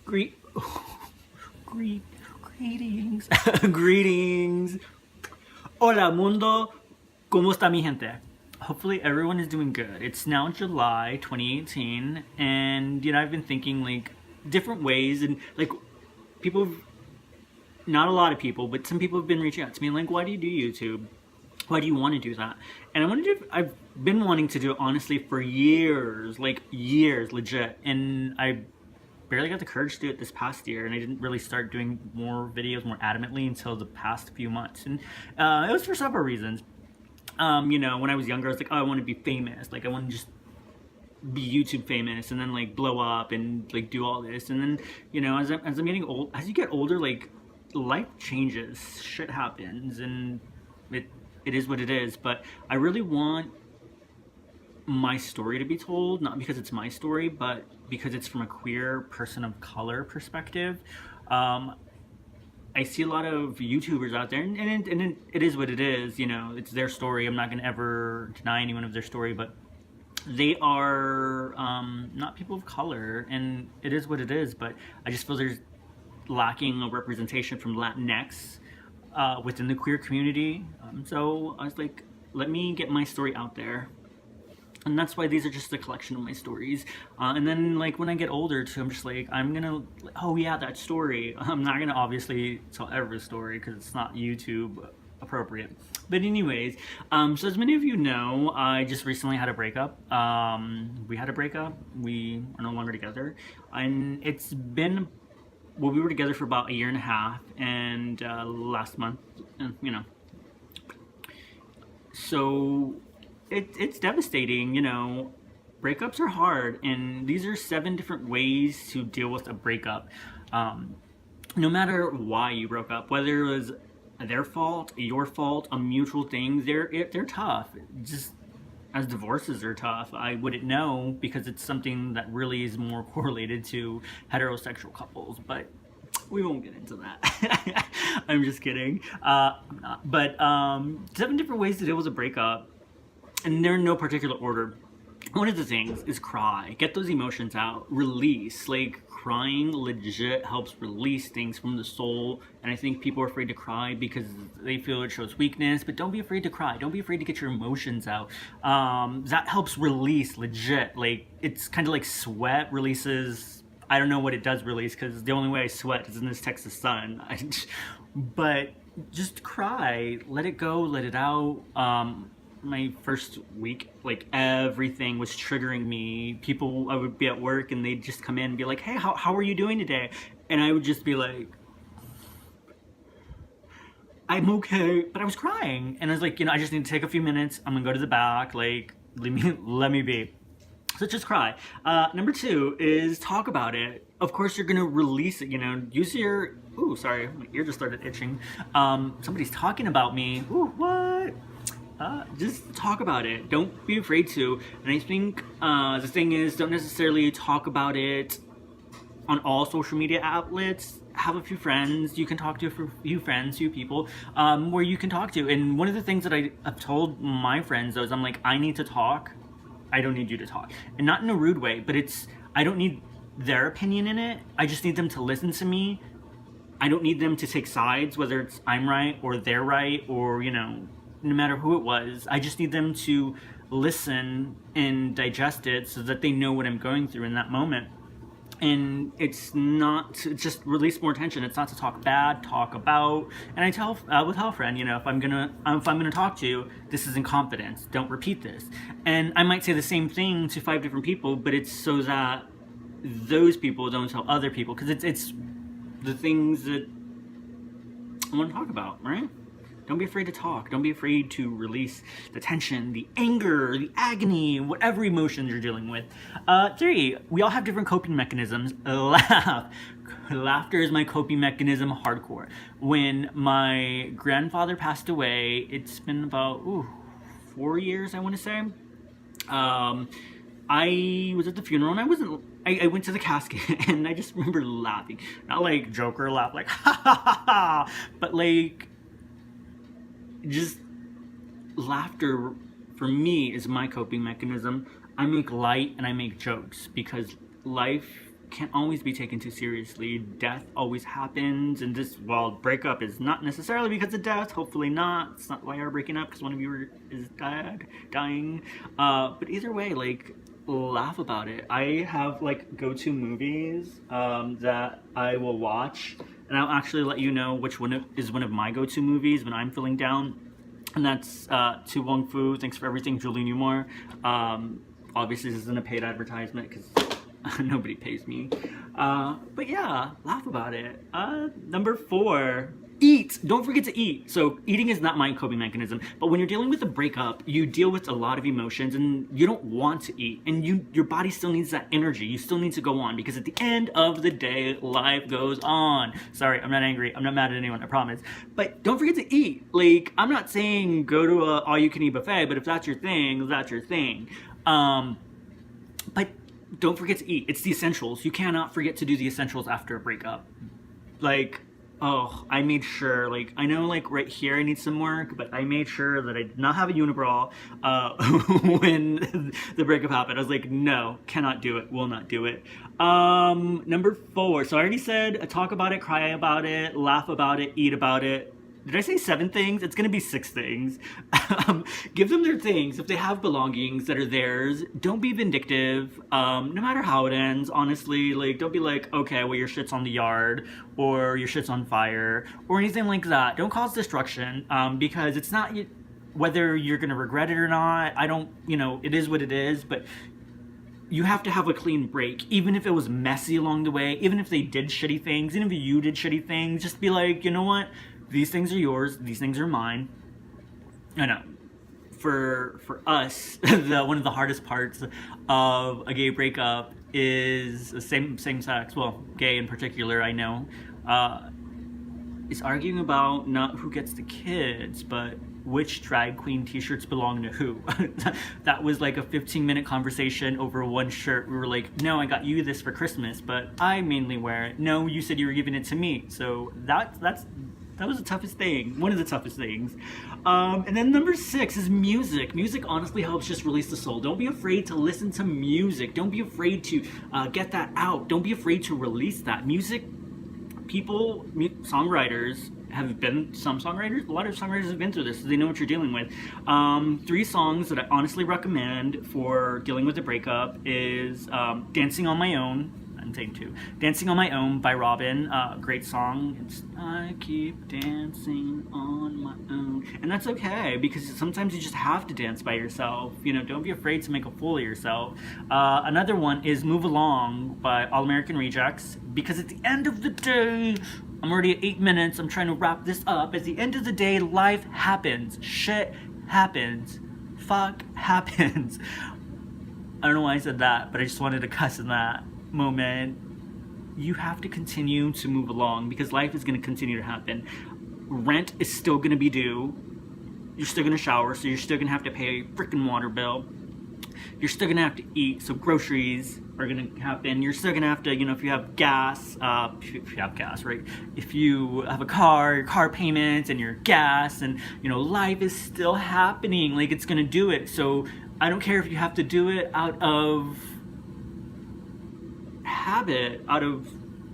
Greet, greetings, greetings. Hola mundo, ¿cómo está mi gente? Hopefully everyone is doing good. It's now July 2018, and I've been thinking like different ways, and like people, not a lot of people, but some people have been reaching out to me like, why do you do YouTube? Why do you want to do that? And I've been wanting to do it honestly for years, like years, legit, and I barely got the courage to do it this past year, and I didn't really start doing more videos more adamantly until the past few months, and it was for several reasons. When I was younger, I was like, oh, I want to be famous, like I want to just be YouTube famous, and then like blow up and like do all this, and then as I'm getting old, as you get older, like life changes, shit happens, and it is what it is. But I really want my story to be told, not because it's my story, but because it's from a queer person of color perspective. I see a lot of YouTubers out there, and it is what it is. It's their story. I'm not going to ever deny anyone of their story, but they are not people of color, and it is what it is. But I just feel there's lacking a representation from Latinx within the queer community. So I was like, let me get my story out there. And that's why these are just a collection of my stories. And then like when I get older too, I'm just like, I'm gonna, oh yeah, that story. I'm not gonna obviously tell every story because it's not YouTube appropriate. But anyways, so as many of you know, I just recently had a breakup. We had a breakup. We are no longer together. And it's been, well, we were together for about 1.5 years, and last month, so it's devastating. Breakups are hard, and these are 7 different ways to deal with a breakup. No matter why you broke up, whether it was their fault, your fault, a mutual thing, they're tough. Just as divorces are tough, I wouldn't know because it's something that really is more correlated to heterosexual couples, but we won't get into that. I'm just kidding. I'm not. But 7 different ways to deal with a breakup, and they're in no particular order. One of the things is cry. Get those emotions out. Release. Like, crying legit helps release things from the soul. And I think people are afraid to cry because they feel it shows weakness. But don't be afraid to cry. Don't be afraid to get your emotions out. That helps release legit. Like, it's kind of like sweat releases. I don't know what it does release because the only way I sweat is in this Texas sun. But just cry. Let it go. Let it out. My first week, like everything was triggering me. I would be at work and they'd just come in and be like, hey, how are you doing today? And I would just be like, I'm okay, but I was crying. And I was like, I just need to take a few minutes. I'm gonna go to the back, like, let me be. So just cry. Number 2 is talk about it. Of course, you're gonna release it, use your, ooh, sorry, my ear just started itching. Somebody's talking about me. Ooh, what? Just talk about it. Don't be afraid to. And I think the thing is, don't necessarily talk about it on all social media outlets. Have a few friends you can talk to, for few people where you can talk to. And one of the things that I've told my friends though is I'm like, I need to talk. I don't need you to talk. And not in a rude way, but I don't need their opinion in it. I just need them to listen to me. I don't need them to take sides, whether it's I'm right or they're right, or no matter who it was. I just need them to listen and digest it so that they know what I'm going through in that moment. And it's not to just release more tension. It's not to talk bad, talk about. And I tell a friend, if I'm gonna talk to you, this is in confidence. Don't repeat this. And I might say the same thing to 5 different people, but it's so that those people don't tell other people, because it's the things that I want to talk about, right? Don't be afraid to talk. Don't be afraid to release the tension, the anger, the agony, whatever emotions you're dealing with. 3, we all have different coping mechanisms. Laugh. Laughter is my coping mechanism hardcore. When my grandfather passed away, it's been about 4 years, I want to say. I was at the funeral and I went to the casket and I just remember laughing. Not like Joker laugh, like ha ha ha ha, but like, just laughter for me is my coping mechanism. I make light and I make jokes because life can't always be taken too seriously. Death always happens, and this, well, breakup is not necessarily because of death. Hopefully not. It's not why you're breaking up, because one of you is dying. But either way, like, laugh about it. I have like go-to movies that I will watch, and I'll actually let you know which one is one of my go-to movies when I'm feeling down. And that's To Wong Fu, Thanks for Everything, Julie Newmar. Obviously, this isn't a paid advertisement because nobody pays me. But yeah, laugh about it. Number 4, eat. Don't forget to eat. So eating is not my coping mechanism, but when you're dealing with a breakup, you deal with a lot of emotions and you don't want to eat, and your body still needs that energy. You still need to go on, because at the end of the day, life goes on. Sorry, I'm not angry. I'm not mad at anyone, I promise. But don't forget to eat. Like, I'm not saying go to a all-you-can-eat buffet, but if that's your thing, that's your thing. But don't forget to eat. It's the essentials. You cannot forget to do the essentials after a breakup. Like, oh, I made sure, like, I know, like, right here I need some work, but I made sure that I did not have a unibrow when the breakup happened. I was like, no, cannot do it, will not do it. Number 4, so I already said talk about it, cry about it, laugh about it, eat about it. Did I say 7 things? It's gonna be 6 things. Give them their things. If they have belongings that are theirs, don't be vindictive. No matter how it ends, honestly, like, don't be like, okay, well, your shit's on the yard, or your shit's on fire, or anything like that. Don't cause destruction, because it's not whether you're gonna regret it or not. I don't, it is what it is, but you have to have a clean break, even if it was messy along the way, even if they did shitty things, even if you did shitty things, just be like, you know what? These things are yours, these things are mine. I know. For us, one of the hardest parts of a gay breakup is the same sex, well, gay in particular, I know, is arguing about not who gets the kids, but which drag queen t-shirts belong to who. That was like a 15-minute conversation over one shirt. We were like, no, I got you this for Christmas, but I mainly wear it. No, you said you were giving it to me. So that was the toughest thing, one of the toughest things. And then number 6 is music. Music honestly helps just release the soul. Don't be afraid to listen to music. Don't be afraid to get that out. Don't be afraid to release that. Music, songwriters have been, a lot of songwriters have been through this, so they know what you're dealing with. 3 songs that I honestly recommend for dealing with a breakup is Dancing on My Own. I'm taking 2. Dancing on My Own by Robin. Great song. It's I keep dancing on my own. And that's okay, because sometimes you just have to dance by yourself. Don't be afraid to make a fool of yourself. Another one is Move Along by All American Rejects, because at the end of the day, I'm already at 8 minutes. I'm trying to wrap this up. At the end of the day, life happens. Shit happens. Fuck happens. I don't know why I said that, but I just wanted to cuss in that moment. You have to continue to move along, because life is going to continue to happen. Rent is still going to be due. You're still going to shower, so you're still going to have to pay a freaking water bill. You're still going to have to eat, so groceries are going to happen. You're still going to have to, if you have gas, if you have gas, right? If you have a car, your car payments and your gas, and, life is still happening. Like, it's going to do it. So I don't care if you have to do it out of habit, out of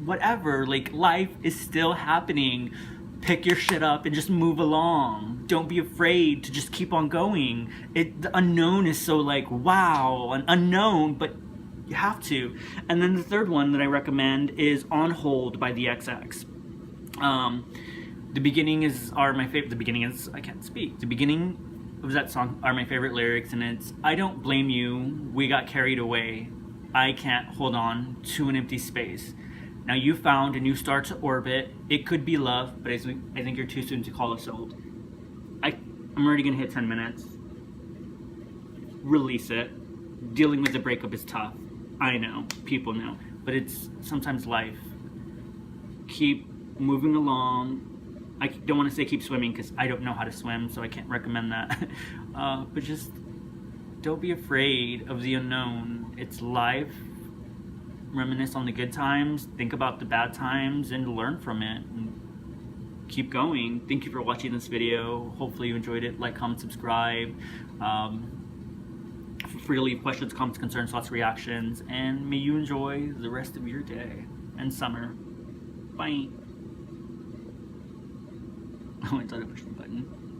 whatever. Like, life is still happening. Pick your shit up and just move along. Don't be afraid to just keep on going. The unknown is so, like, wow, an unknown, but you have to. And then the 3rd one that I recommend is On Hold by the XX. The beginning are my favorite. The beginning is, I can't speak. The beginning of that song are my favorite lyrics, and it's, I don't blame you, we got carried away. I can't hold on to an empty space. Now you found a new star to orbit. It could be love, but I think you're too soon to call us old. I'm already gonna hit 10 minutes. Release it. Dealing with the breakup is tough. I know, people know, but it's sometimes life. Keep moving along. I don't want to say keep swimming, because I don't know how to swim, so I can't recommend that. But just don't be afraid of the unknown. It's life. Reminisce on the good times, think about the bad times, and learn from it. And keep going. Thank you for watching this video. Hopefully you enjoyed it. Like, comment, subscribe. free to leave questions, comments, concerns, thoughts, reactions, and may you enjoy the rest of your day and summer. Bye. Oh, I thought I pushed the button.